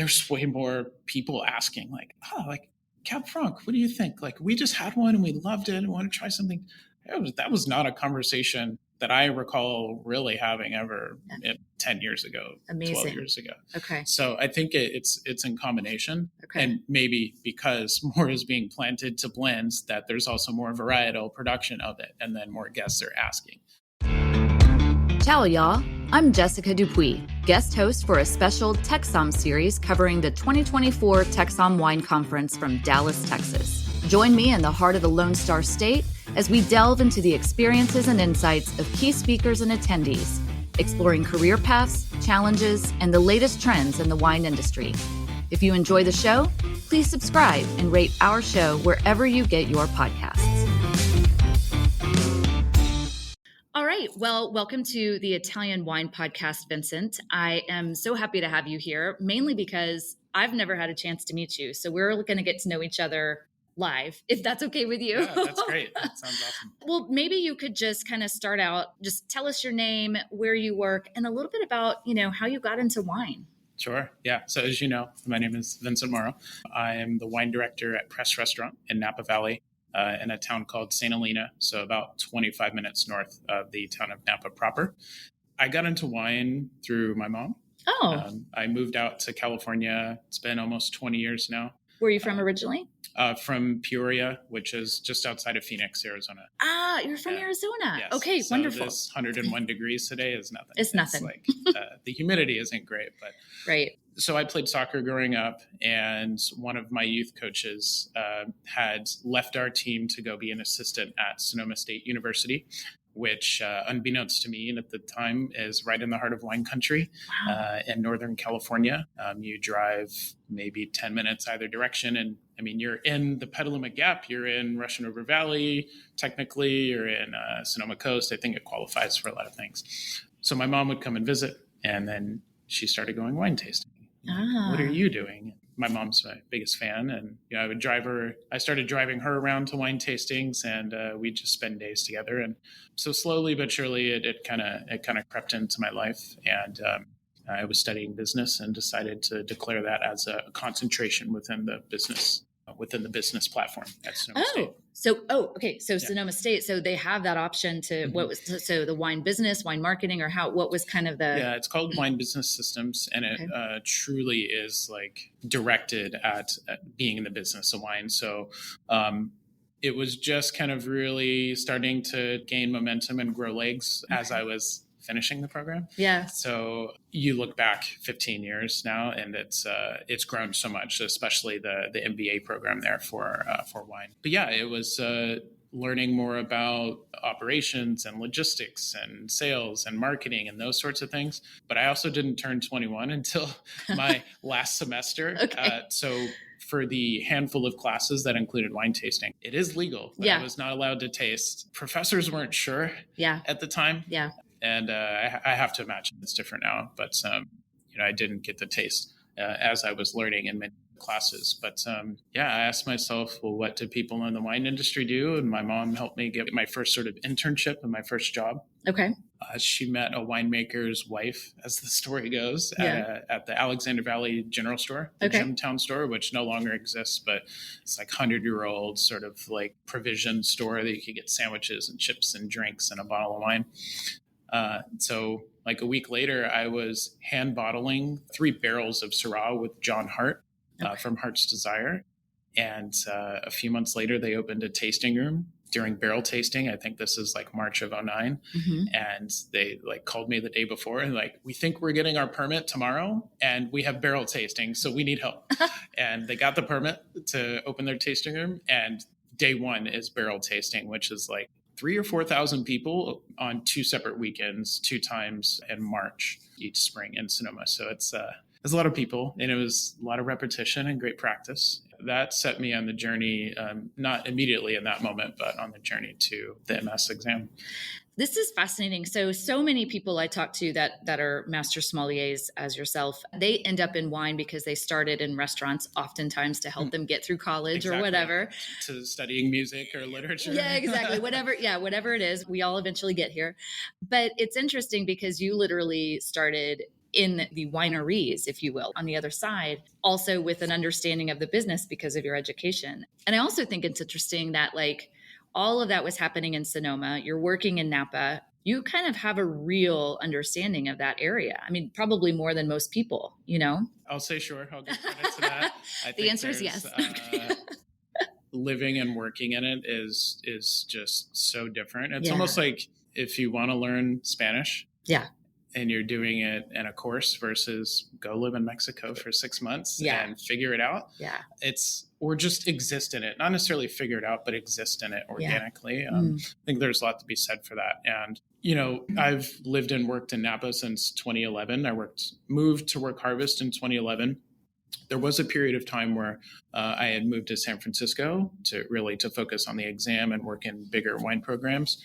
there's way more people asking like, like Cab Franc, what do you think? Like, we just had one and we loved it and want to try something. That was not a conversation that I recall really having ever 10 years ago, Amazing. 12 years ago. Okay. So I think it's in combination. Okay. And maybe because more is being planted to blends, that there's also more varietal production of it. And then more guests are asking. Ciao, y'all. I'm Jessica Dupuy, guest host for a special TexSom series covering the 2024 TexSom Wine Conference from Dallas, Texas. Join me in the heart of the Lone Star State as we delve into the experiences and insights of key speakers and attendees, exploring career paths, challenges, and the latest trends in the wine industry. If you enjoy the show, please subscribe and rate our show wherever you get your podcasts. All right. Well, welcome to the Italian Wine Podcast, Vincent. I am so happy to have you here, mainly because I've never had a chance to meet you. So we're going to get to know each other live, if that's okay with you. Yeah, that's great. That sounds awesome. Well, maybe you could just kind of start out, just tell us your name, where you work, and a little bit about, how you got into wine. Sure. Yeah. So as you know, my name is Vincent Morrow. I am the wine director at Press Restaurant in Napa Valley. In a town called St. Helena, so about 25 minutes north of the town of Napa proper. I got into wine through my mom. Oh. I moved out to California. It's been almost 20 years now. Where are you from originally? From Peoria, which is just outside of Phoenix, Arizona. Ah, you're from Arizona. Yes. Okay, so wonderful. This 101 degrees today is nothing. It's nothing. Like, the humidity isn't great, but right. So I played soccer growing up, and one of my youth coaches had left our team to go be an assistant at Sonoma State University, which, unbeknownst to me, and at the time, is right in the heart of wine country. Wow. In Northern California. You drive maybe 10 minutes either direction, and you're in the Petaluma Gap, you're in Russian River Valley, technically, you're in Sonoma Coast. I think it qualifies for a lot of things. So my mom would come and visit, and then she started going wine tasting. What are you doing? My mom's my biggest fan, and I would drive her. I started driving her around to wine tastings, and we'd just spend days together. And so slowly but surely, it kind of crept into my life. And I was studying business and decided to declare that as a concentration within the business platform at Sonoma State. Okay. So Sonoma State, so they have that option to so the wine business, wine marketing, or what was kind of the... Yeah, it's called Wine Business Systems, and it truly is like directed at being in the business of wine. So it was just kind of really starting to gain momentum and grow legs as I was finishing the program. Yeah. So you look back 15 years now, and it's grown so much, especially the MBA program there for wine. But yeah, it was learning more about operations and logistics and sales and marketing and those sorts of things. But I also didn't turn 21 until my last semester. Okay. So for the handful of classes that included wine tasting, it is legal, but I was not allowed to taste. Professors weren't sure at the time. Yeah. And I have to imagine it's different now, but I didn't get the taste as I was learning in many classes. But I asked myself, well, what do people in the wine industry do? And my mom helped me get my first sort of internship and my first job. Okay. She met a winemaker's wife, as the story goes, at the Alexander Valley General Store, the Gemtown store, which no longer exists, but it's like 100-year-old sort of like provision store that you could get sandwiches and chips and drinks and a bottle of wine. So like a week later, I was hand bottling 3 barrels of Syrah with John Hart from Heart's Desire. And a few months later, they opened a tasting room during barrel tasting. I think this is like March of 2009. Mm-hmm. And they like called me the day before and like, we think we're getting our permit tomorrow and we have barrel tasting, so we need help. And they got the permit to open their tasting room. And day one is barrel tasting, which is like 3,000 or 4,000 people on 2 separate weekends, 2 times in March each spring in Sonoma. So it's a lot of people, and it was a lot of repetition and great practice. That set me on the journey, not immediately in that moment, but on the journey to the MS exam. This is fascinating. So many people I talk to that are master sommeliers as yourself, they end up in wine because they started in restaurants, oftentimes to help them get through college or whatever. To studying music or literature. Yeah, exactly. Whatever it is, we all eventually get here. But it's interesting because you literally started in the wineries, if you will, on the other side, also with an understanding of the business because of your education. And I also think it's interesting that like all of that was happening in Sonoma. You're working in Napa. You kind of have a real understanding of that area. I mean, probably more than most people, you know? I'll say sure. I'll give credit to that. The answer is yes. Living and working in it is just so different. It's almost like if you want to learn Spanish. Yeah. And you're doing it in a course versus go live in Mexico for 6 months and figure it out. Yeah. Or just exist in it, not necessarily figure it out, but exist in it organically. I think there's a lot to be said for that. And, you know, I've lived and worked in Napa since 2011. I moved to Work Harvest in 2011. There was a period of time where I had moved to San Francisco to focus on the exam and work in bigger wine programs.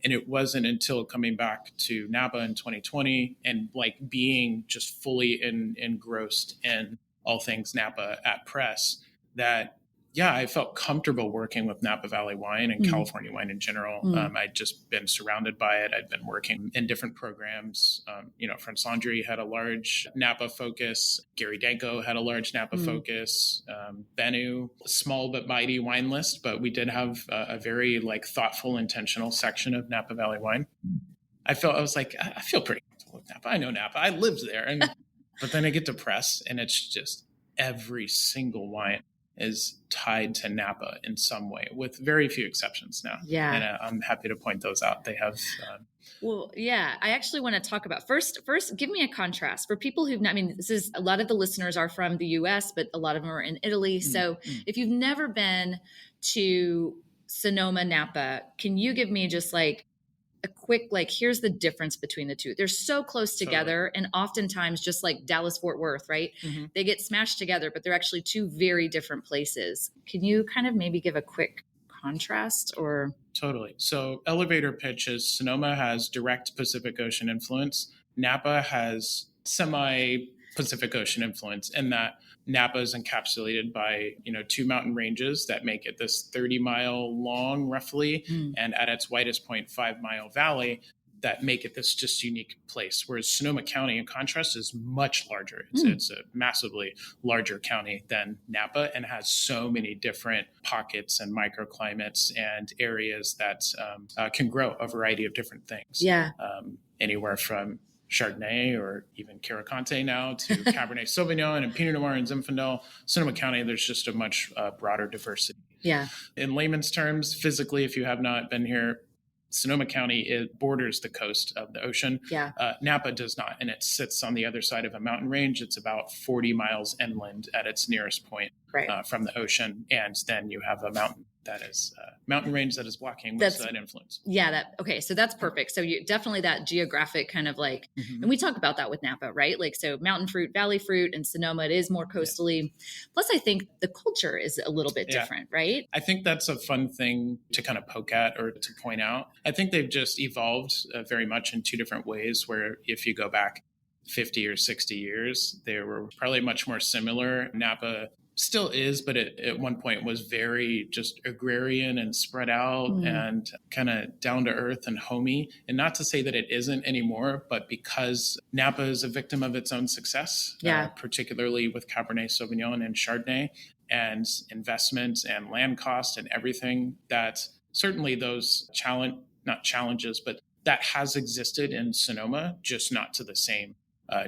And it wasn't until coming back to Napa in 2020 and like being just fully engrossed in all things Napa at Press that, I felt comfortable working with Napa Valley wine and California wine in general. I'd just been surrounded by it. I'd been working in different programs. French Laundry had a large Napa focus. Gary Danko had a large Napa focus. Bennu, small but mighty wine list, but we did have a very like thoughtful, intentional section of Napa Valley wine. I feel pretty comfortable with Napa. I know Napa. I lived there. But then I get to Press and it's just every single wine is tied to Napa in some way, with very few exceptions now. Yeah. And I'm happy to point those out. They have... I actually want to talk about first, give me a contrast for people this is a lot of the listeners are from the US, but a lot of them are in Italy. So if you've never been to Sonoma, Napa, can you give me just like a quick, like, here's the difference between the two. They're so close together. Totally. And oftentimes just like Dallas, Fort Worth, right? They get smashed together, but they're actually two very different places. Can you kind of maybe give a quick contrast or? Totally. So elevator pitch is Sonoma has direct Pacific Ocean influence. Napa has semi-Pacific Ocean influence in that Napa is encapsulated by, two mountain ranges that make it this 30-mile long, roughly, and at its widest point, 5-mile valley that make it this just unique place. Whereas Sonoma County, in contrast, is much larger. It's a massively larger county than Napa and has so many different pockets and microclimates and areas that can grow a variety of different things. Yeah. Anywhere from Chardonnay or even Caricante now to Cabernet Sauvignon and Pinot Noir and Zinfandel. Sonoma County, there's just a much broader diversity. Yeah. In layman's terms, physically, if you have not been here, Sonoma County, it borders the coast of the ocean. Yeah. Napa does not, and it sits on the other side of a mountain range. It's about 40 miles inland at its nearest point from the ocean. And then you have a mountain range that is blocking that influence. Yeah. So that's perfect. So you definitely that geographic kind of like, and we talk about that with Napa, right? Like, so mountain fruit, valley fruit, and Sonoma, it is more coastally. Yeah. Plus I think the culture is a little bit different, right? I think that's a fun thing to kind of poke at or to point out. I think they've just evolved very much in two different ways, where if you go back 50 or 60 years, they were probably much more similar. Napa still is, but it at one point was very just agrarian and spread out and kind of down to earth and homey. And not to say that it isn't anymore, but because Napa is a victim of its own success, particularly with Cabernet Sauvignon and Chardonnay and investments and land cost and everything, that certainly those not challenges, but that has existed in Sonoma, just not to the same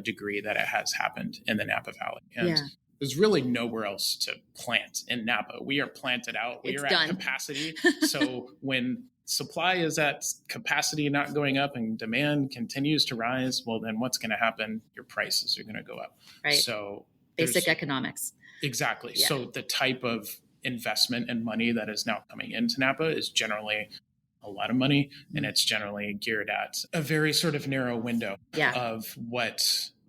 degree that it has happened in the Napa Valley. And there's really nowhere else to plant in Napa. We are planted out. We are at capacity. So when supply is at capacity, not going up, and demand continues to rise, well, then what's going to happen? Your prices are going to go up. Right. So basic economics. Exactly. Yeah. So the type of investment and money that is now coming into Napa is generally a lot of money, and it's generally geared at a very sort of narrow window of what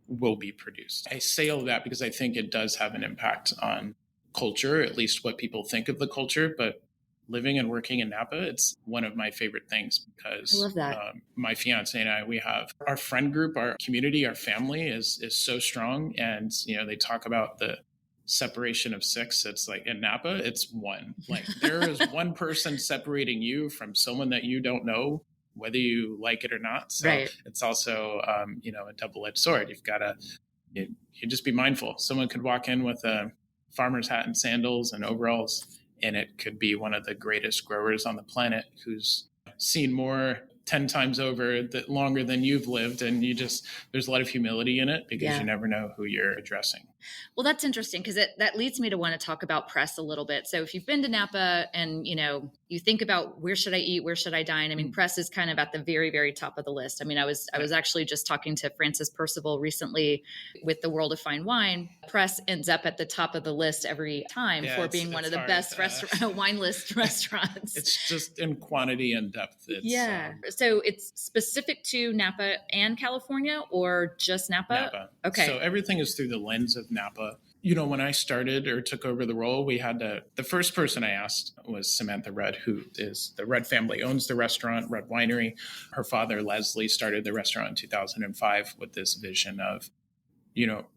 will be produced. I say all of that because I think it does have an impact on culture, at least what people think of the culture. But living and working in Napa, it's one of my favorite things because I love that. My fiance and I, we have our friend group, our community, our family is so strong. And, they talk about the separation of 6. It's like in Napa, it's 1. Like there is one person separating you from someone that you don't know whether you like it or not. So right. it's also, a double-edged sword. You've got to, you just be mindful. Someone could walk in with a farmer's hat and sandals and overalls, and it could be one of the greatest growers on the planet who's seen more 10 times over that longer than you've lived. And there's a lot of humility in it because you never know who you're addressing. Well, that's interesting because that leads me to want to talk about press a little bit. So if you've been to Napa and, you think about where should I eat, where should I dine? I mean, press is kind of at the very, very top of the list. I mean, I was actually just talking to Francis Percival recently with the World of Fine Wine. Press ends up at the top of the list every time for being one of the best wine list restaurants. It's just in quantity and depth. So it's specific to Napa and California or just Napa? Napa. Okay. So everything is through the lens of Napa. When I started or took over the role, the first person I asked was Samantha Rudd, who is the Rudd family, owns the restaurant, Rudd Winery. Her father, Leslie, started the restaurant in 2005 with this vision of,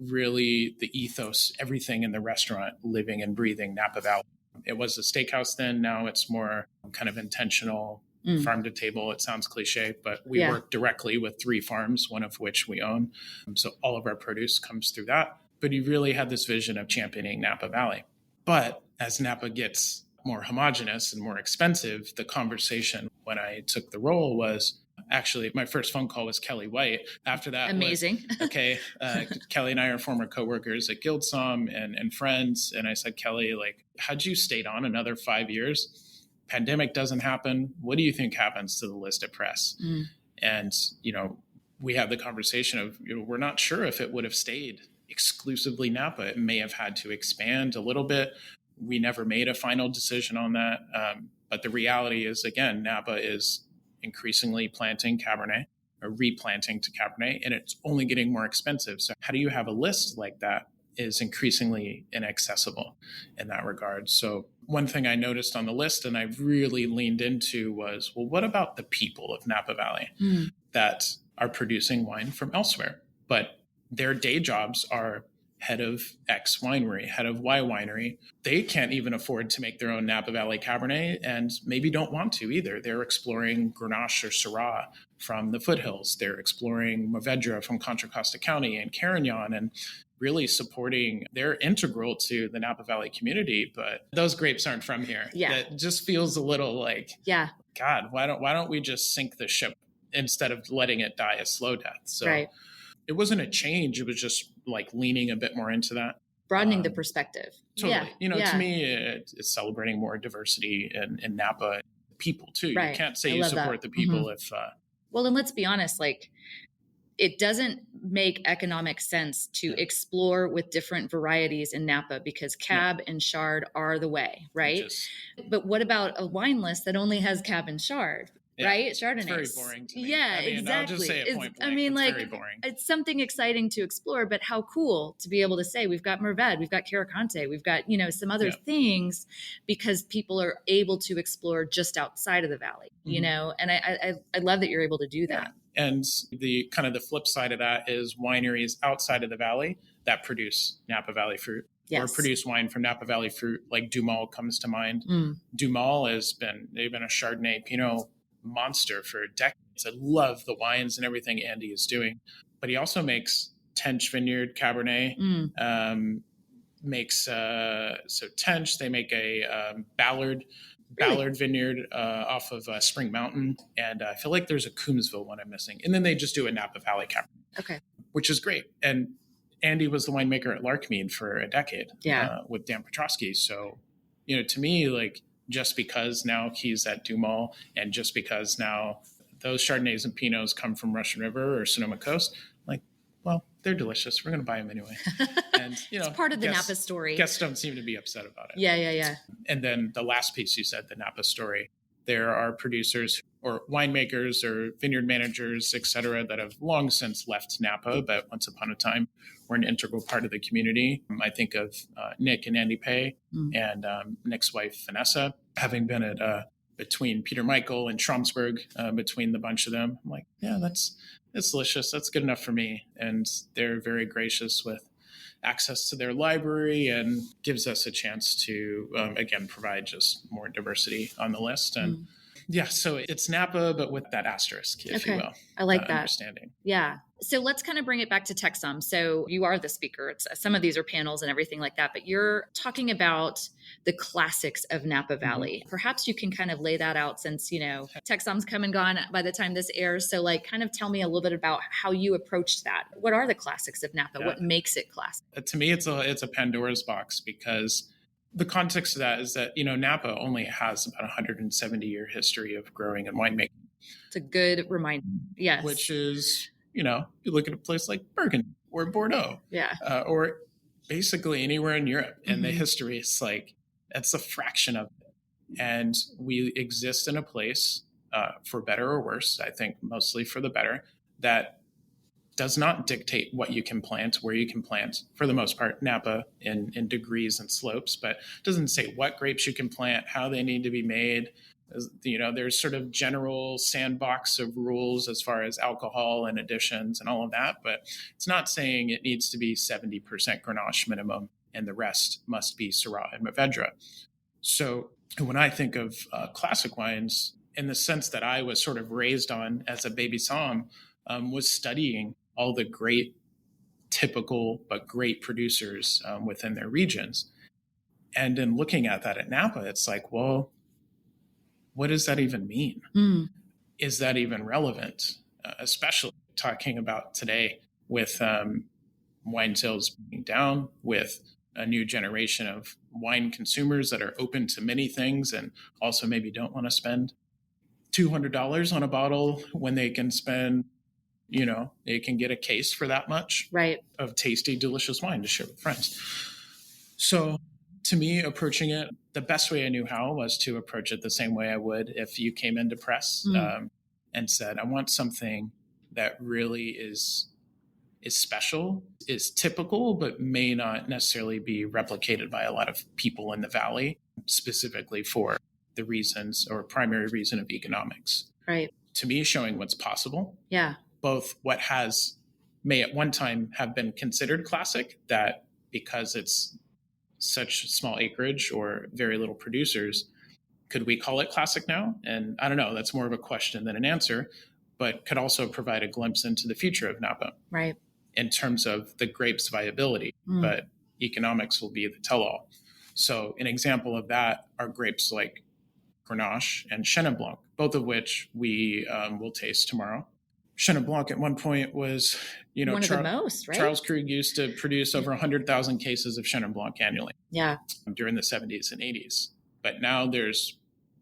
really the ethos, everything in the restaurant, living and breathing Napa Valley. It was a steakhouse then. Now it's more kind of intentional, farm to table. It sounds cliche, but we work directly with 3 farms, one of which we own. So all of our produce comes through that. But he really had this vision of championing Napa Valley. But as Napa gets more homogenous and more expensive, the conversation when I took the role was actually my first phone call was Kelly White. After that, amazing. Kelly and I are former coworkers at GuildSom and friends. And I said, Kelly, how'd you stayed on another 5 years? Pandemic doesn't happen. What do you think happens to the listed press? And, we had the conversation of, we're not sure if it would have stayed exclusively Napa. It may have had to expand a little bit. We never made a final decision on that. But the reality is, again, Napa is increasingly planting Cabernet or replanting to Cabernet, and it's only getting more expensive. So how do you have a list like that is increasingly inaccessible in that regard? So one thing I noticed on the list and I really leaned into was, well, what about the people of Napa Valley that are producing wine from elsewhere, but their day jobs are head of X winery, head of Y winery. They can't even afford to make their own Napa Valley Cabernet and maybe don't want to either. They're exploring Grenache or Syrah from the foothills. They're exploring Mourvedre from Contra Costa County and Carignan and really supporting. They're integral to the Napa Valley community, but those grapes aren't from here. That just feels a little like, God, why don't we just sink the ship instead of letting it die a slow death? So it wasn't a change. It was just leaning a bit more into that. Broadening the perspective. Totally. To me, it's celebrating more diversity in Napa people too. You can't say you support the people if... Well, and let's be honest, it doesn't make economic sense to explore with different varieties in Napa because Cab and Chard are the way, right? But what about a wine list that only has Cab and Chard? Right? Chardonnay. It's very boring to me. Yeah, exactly. I'll just say it point blank. It's very boring. It's something exciting to explore, but how cool to be able to say we've got Mourvedre, we've got Caricante, we've got, some other things because people are able to explore just outside of the valley, and I love that you're able to do that. And the kind of the flip side of that is wineries outside of the valley that produce Napa Valley fruit. Or produce wine from Napa Valley fruit, like Dumal comes to mind. Dumal they've been a Chardonnay Pinot monster for decades. I love the wines and everything Andy is doing, but he also makes Tench Vineyard Cabernet. Tench, they make a Ballard Vineyard off of Spring Mountain, and I feel like there's a Coombsville one I'm missing, and then they just do a Napa Valley Cabernet, which is great. And Andy was the winemaker at Larkmead for a decade, with Dan Petrosky. So, to me, just because now he's at Dumal and just because now those Chardonnays and Pinots come from Russian River or Sonoma Coast, well, they're delicious. We're going to buy them anyway. And, it's part of the Napa story. Guests don't seem to be upset about it. Yeah. And then the last piece you said, the Napa story. There are producers or winemakers or vineyard managers, et cetera, that have long since left Napa, but once upon a time were an integral part of the community. I think of Nick and Andy Pay and Nick's wife, Vanessa, having been at between Peter Michael and Schramsberg, between the bunch of them. I'm like, that's delicious. That's good enough for me. And they're very gracious with access to their library and gives us a chance to, again, provide just more diversity on the list. And Yeah, so it's Napa, but with that asterisk, if you will. I like that. Understanding. Yeah. So let's kind of bring it back to TexSom. So you are the speaker. Some of these are panels and everything like that, but you're talking about the classics of Napa Valley. Mm-hmm. Perhaps you can kind of lay that out since, TexSom's come and gone by the time this airs. So kind of tell me a little bit about how you approached that. What are the classics of Napa? Yeah. What makes it classic? To me, it's a Pandora's box, because the context of that is that, Napa only has about 170-year history of growing and winemaking. It's a good reminder. Yes. Which is, you look at a place like Burgundy or Bordeaux. Yeah. Or basically anywhere in Europe. And the history is it's a fraction of it. And we exist in a place, for better or worse, I think mostly for the better, that does not dictate what you can plant, where you can plant, for the most part, Napa in degrees and slopes, but doesn't say what grapes you can plant, how they need to be made. There's sort of general sandbox of rules as far as alcohol and additions and all of that, but it's not saying it needs to be 70% Grenache minimum and the rest must be Syrah and Mourvedre. So when I think of classic wines, in the sense that I was sort of raised on as a baby somm, was studying all the great, typical, but great producers within their regions. And in looking at that at Napa, it's well, what does that even mean? Mm. Is that even relevant? Especially talking about today with wine sales being down, with a new generation of wine consumers that are open to many things and also maybe don't want to spend $200 on a bottle when they can spend, they can get a case for that much, right, of tasty, delicious wine to share with friends. So to me, approaching it, the best way I knew how was to approach it the same way I would if you came into press and said, I want something that really is special, is typical, but may not necessarily be replicated by a lot of people in the Valley, specifically for the reasons or primary reason of economics. Right. To me, showing what's possible. Yeah. Both what may at one time have been considered classic, that because it's such small acreage or very little producers, could we call it classic now? And I don't know, that's more of a question than an answer, but could also provide a glimpse into the future of Napa. Right. In terms of the grape's viability, but economics will be the tell-all. So an example of that are grapes like Grenache and Chenin Blanc, both of which we will taste tomorrow. Chenin Blanc at one point was, one of the most, right? Charles Krug used to produce over 100,000 cases of Chenin Blanc annually. Yeah. During the 70s and 80s. But now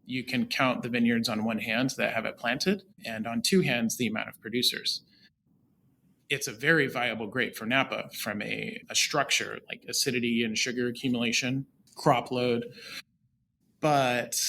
you can count the vineyards on one hand that have it planted, and on two hands, the amount of producers. It's a very viable grape for Napa from a structure, like acidity and sugar accumulation, crop load. But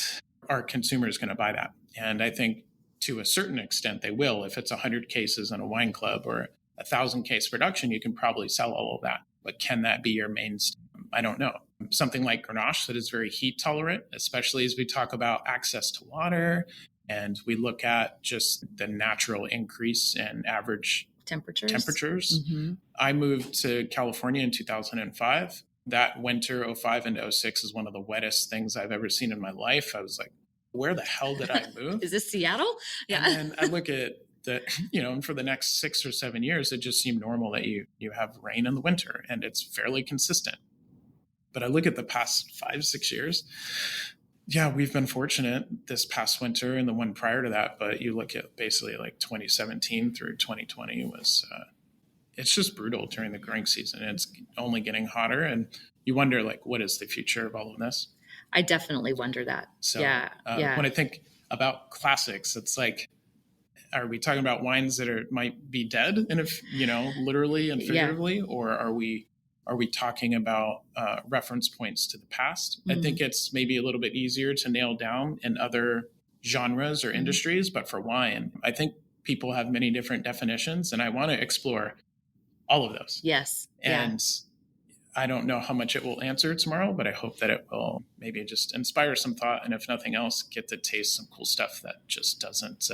are consumers going to buy that? And I think to a certain extent they will. If it's 100 cases in a wine club or 1,000 case production, you can probably sell all of that. But can that be your mainstay? I don't know. Something like Grenache that is very heat tolerant, especially as we talk about access to water and we look at just the natural increase in average temperatures. Mm-hmm. I moved to California in 2005. That winter, 05 into 06, is one of the wettest things I've ever seen in my life. I was like, where the hell did I move? Is this Seattle? Yeah. And I look at and for the next 6 or 7 years, it just seemed normal that you have rain in the winter and it's fairly consistent. But I look at the past 5-6 years. Yeah, we've been fortunate this past winter and the one prior to that. But you look at basically like 2017 through 2020 was, it's just brutal during the growing season. It's only getting hotter. And you wonder, what is the future of all of this? I definitely wonder that. So, when I think about classics, it's are we talking about wines that might be dead, literally and figuratively, or are we talking about reference points to the past? Mm-hmm. I think it's maybe a little bit easier to nail down in other genres or industries, but for wine, I think people have many different definitions, and I want to explore all of those. Yes. And I don't know how much it will answer tomorrow, but I hope that it will maybe just inspire some thought, and if nothing else, get to taste some cool stuff that just doesn't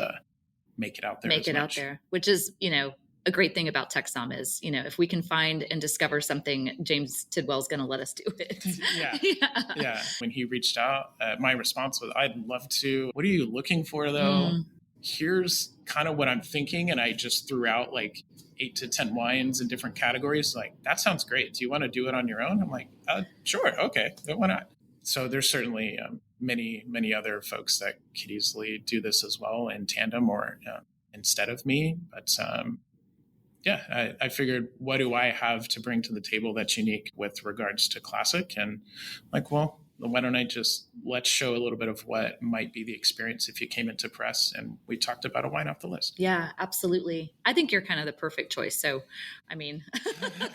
make it out there. Out there, which is, a a great thing about TexSom is, if we can find and discover something, James Tidwell's going to let us do it. Yeah. When he reached out, my response was, I'd love to. What are you looking for though? Here's kind of what I'm thinking. And I just threw out like 8 to 10 wines in different categories. Like, that sounds great. Do you want to do it on your own? I'm like, sure. Okay. Why not? So there's certainly many other folks that could easily do this as well in tandem or instead of me. But I figured, what do I have to bring to the table that's unique with regards to classic? And like, well, why don't I let's show a little bit of what might be the experience if you came into press, and we talked about a wine off the list. Yeah, absolutely. I think you're kind of the perfect choice. So, I mean, it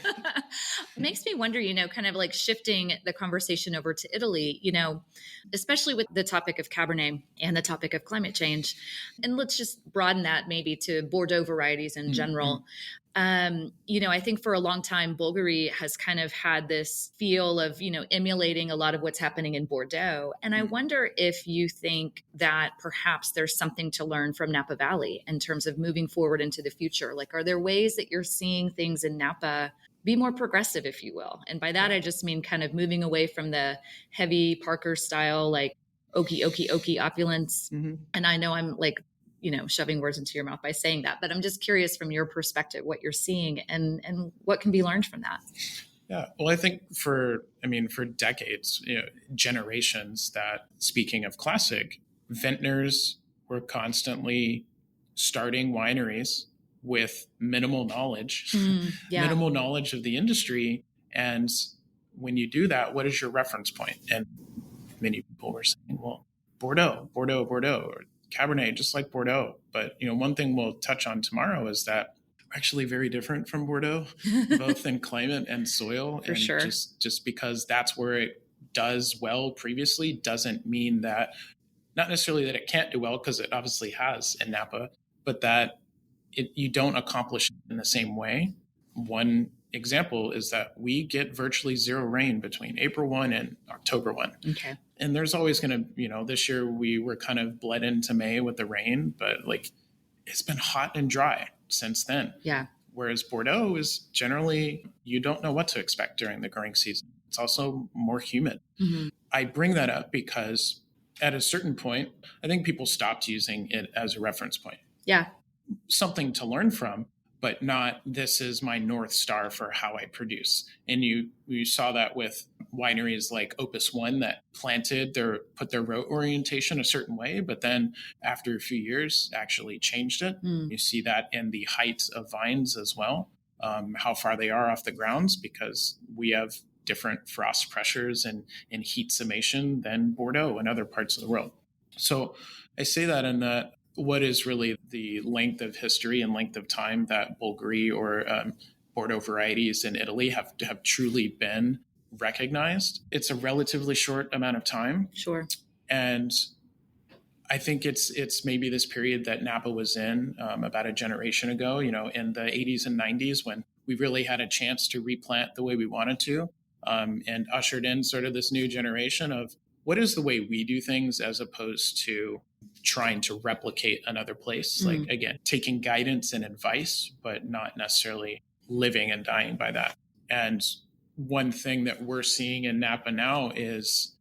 makes me wonder, kind of like shifting the conversation over to Italy, especially with the topic of Cabernet and the topic of climate change. And let's just broaden that maybe to Bordeaux varieties in general. I think for a long time, Bulgari has kind of had this feel of, emulating a lot of what's happening in Bordeaux. And I wonder if you think that perhaps there's something to learn from Napa Valley in terms of moving forward into the future. Like, are there ways that you're seeing things in Napa be more progressive, if you will? And by that, I just mean kind of moving away from the heavy Parker style, like oaky opulence. And I know I'm like, shoving words into your mouth by saying that, but I'm just curious from your perspective, what you're seeing and what can be learned from that. Yeah. Well, I think for decades, generations, that speaking of classic, vintners were constantly starting wineries with minimal knowledge, minimal knowledge of the industry. And when you do that, what is your reference point? And many people were saying, well, Bordeaux, or Cabernet, just like Bordeaux. But, one thing we'll touch on tomorrow is that we're actually very different from Bordeaux, both in climate and soil. For sure. Just because that's where it does well previously doesn't mean that, not necessarily that it can't do well, because it obviously has in Napa, but that you don't accomplish it in the same way. One example is that we get virtually zero rain between April 1 and October 1. Okay. And there's always going to, this year we were kind of bled into May with the rain, but like, it's been hot and dry since then. Yeah. Whereas Bordeaux is generally, you don't know what to expect during the growing season. It's also more humid. I bring that up because at a certain point, I think people stopped using it as a reference point. Yeah. Something to learn from, but not, this is my North Star for how I produce. And you saw that with wineries like Opus One that put their row orientation a certain way, but then after a few years actually changed it. You see that in the height of vines as well, how far they are off the grounds, because we have different frost pressures and heat summation than Bordeaux and other parts of the world. So I say that in that, what is really the length of history and length of time that Bulgari or Bordeaux varieties in Italy have truly been recognized? It's a relatively short amount of time. Sure. And I think it's maybe this period that Napa was in about a generation ago, in the 80s and 90s, when we really had a chance to replant the way we wanted to, and ushered in sort of this new generation of what is the way we do things as opposed to trying to replicate another place. Like, again, taking guidance and advice, but not necessarily living and dying by that. And one thing that we're seeing in Napa now is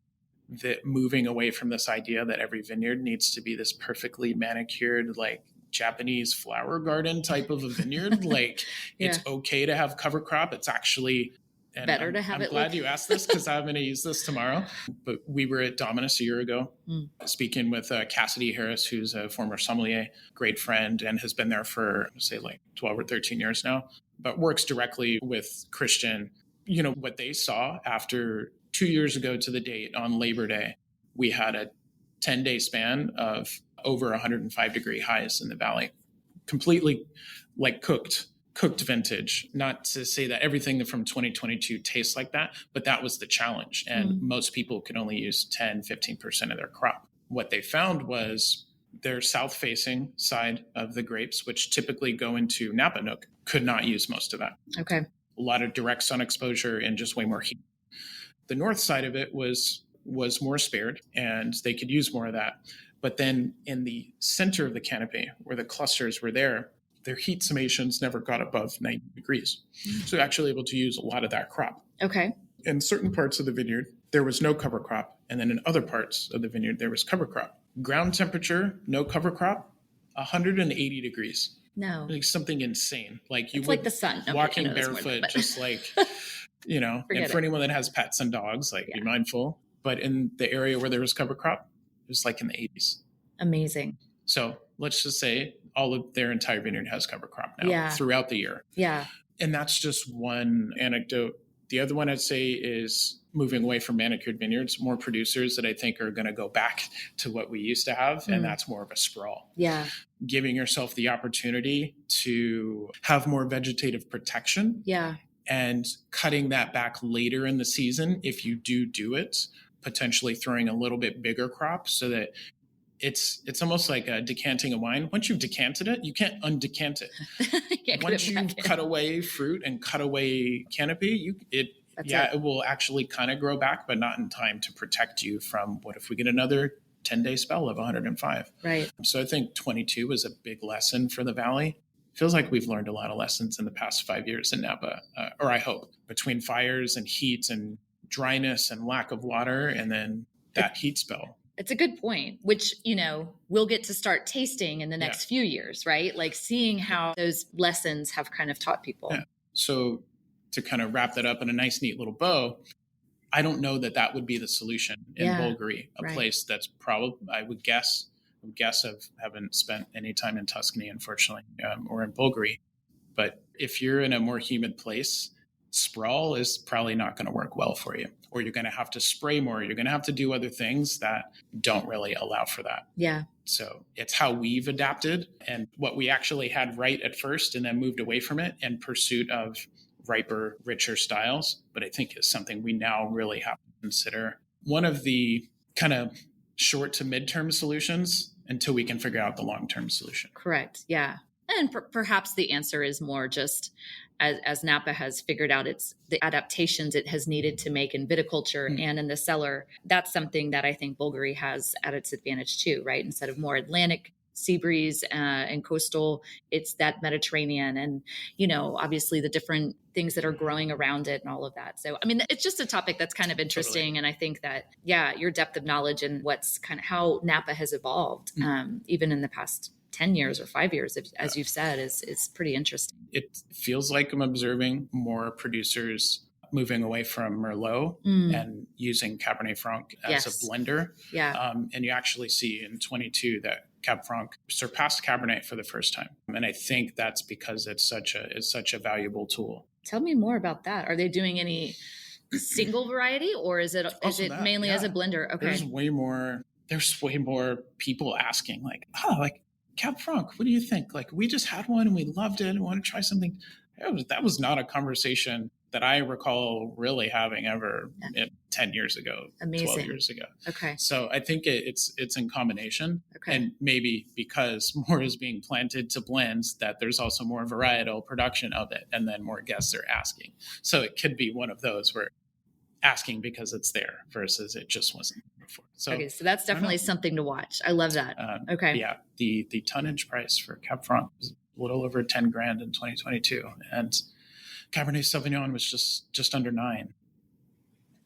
that moving away from this idea that every vineyard needs to be this perfectly manicured, like Japanese flower garden type of a vineyard. Like, it's okay to have cover crop. It's actually better to have it. I'm glad you asked this, because I'm going to use this tomorrow. But we were at Dominus a year ago, speaking with Cassidy Harris, who's a former sommelier, great friend, and has been there for, say, like 12 or 13 years now, but works directly with Christian. What they saw after 2 years ago to the date on Labor Day, we had a 10-day span of over 105 degree highs in the valley, completely like cooked vintage. Not to say that everything from 2022 tastes like that, but that was the challenge. And most people could only use 10, 15% of their crop. What they found was their south-facing side of the grapes, which typically go into Napa Nook, could not use most of that. Okay. A lot of direct sun exposure and just way more heat. The north side of it was more spared, and they could use more of that. But then in the center of the canopy, where the clusters were there, their heat summations never got above 90 degrees. So actually able to use a lot of that crop. Okay. In certain parts of the vineyard, there was no cover crop. And then in other parts of the vineyard, there was cover crop. Ground temperature, no cover crop, 180 degrees. No. Like something insane. Like you it's would like the sun. Okay, walking barefoot, just like, and for anyone that has pets and dogs, like be mindful. But in the area where there was cover crop, it was like in the 80s. Amazing. So let's just say all of their entire vineyard has cover crop now throughout the year. Yeah. And that's just one anecdote. The other one I'd say is moving away from manicured vineyards, more producers that I think are going to go back to what we used to have. And that's more of a sprawl. Yeah. Giving yourself the opportunity to have more vegetative protection. Yeah. And cutting that back later in the season, if you do it, potentially throwing a little bit bigger crop so that it's almost like decanting a wine. Once you've decanted it, you can't undecant it. Once you've cut away fruit and cut away canopy, it will actually kind of grow back, but not in time to protect you from what if we get another 10-day spell of 105. Right. So I think 22 was a big lesson for the Valley. Feels like we've learned a lot of lessons in the past 5 years in Napa, or I hope, between fires and heat and dryness and lack of water, and then that heat spell. It's a good point, which, we'll get to start tasting in the next few years, right? Like seeing how those lessons have kind of taught people. Yeah. So to kind of wrap that up in a nice, neat little bow, I don't know that would be the solution in Bulgari, a place that's probably, I would guess I haven't spent any time in Tuscany, unfortunately, or in Bulgari. But if you're in a more humid place, sprawl is probably not going to work well for you, or you're going to have to spray more. You're going to have to do other things that don't really allow for that. Yeah. So it's how we've adapted and what we actually had right at first and then moved away from it in pursuit of riper, richer styles. But I think is something we now really have to consider. One of the kind of short to midterm solutions until we can figure out the long-term solution. Correct. Yeah. And perhaps the answer is more just as Napa has figured out the adaptations it has needed to make in viticulture and in the cellar. That's something that I think Bulgari has at its advantage too, right? Instead of more Atlantic sea breeze and coastal, it's that Mediterranean and, obviously the different things that are growing around it and all of that. So, I mean, it's just a topic that's kind of interesting. Totally. And I think that, your depth of knowledge and what's kind of how Napa has evolved, even in the past 10 years or 5 years, as you've said, is pretty interesting. It feels like I'm observing more producers moving away from Merlot and using Cabernet Franc as a blender. Yeah. And you actually see in 22 that Cab Franc surpassed Cabernet for the first time. And I think that's because it's such a valuable tool. Tell me more about that. Are they doing any single variety or is it mainly as a blender? Okay. There's way more people asking Cab Franc, what do you think? Like, we just had one and we loved it and want to try something. That was not a conversation that I recall really having ever 10 years ago, Amazing. 12 years ago. Okay. So I think it's in combination. Okay. And maybe because more is being planted to blends, that there's also more varietal production of it. And then more guests are asking. So it could be one of those where asking because it's there versus it just wasn't before. So that's definitely something to watch. I love that. Okay. Yeah. The tonnage price for Cab Franc was a little over 10 grand in 2022. And Cabernet Sauvignon was just under 9.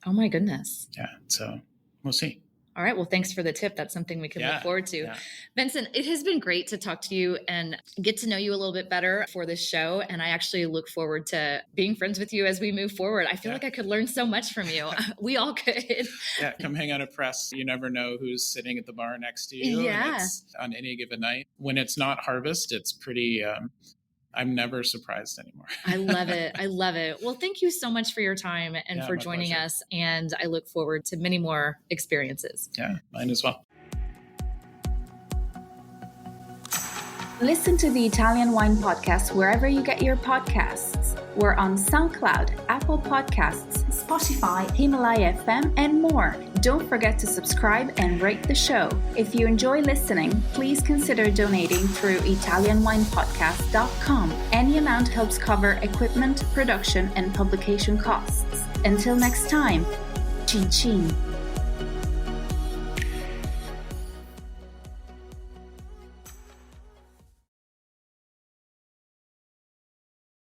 Oh my goodness. Yeah. So we'll see. All right. Well, thanks for the tip. That's something we can look forward to. Yeah. Vincent, it has been great to talk to you and get to know you a little bit better for this show. And I actually look forward to being friends with you as we move forward. I feel like I could learn so much from you. We all could. Yeah. Come hang out at press. You never know who's sitting at the bar next to you. Yeah. And it's on any given night. When it's not harvest, it's pretty... I'm never surprised anymore. I love it. I love it. Well, thank you so much for your time and for joining us. And I look forward to many more experiences. Yeah, mine as well. Listen to the Italian Wine Podcast wherever you get your podcasts. We're on SoundCloud, Apple Podcasts, Spotify, Himalaya FM, and more. Don't forget to subscribe and rate the show. If you enjoy listening, please consider donating through ItalianWinePodcast.com. Any amount helps cover equipment, production, and publication costs. Until next time, cin cin.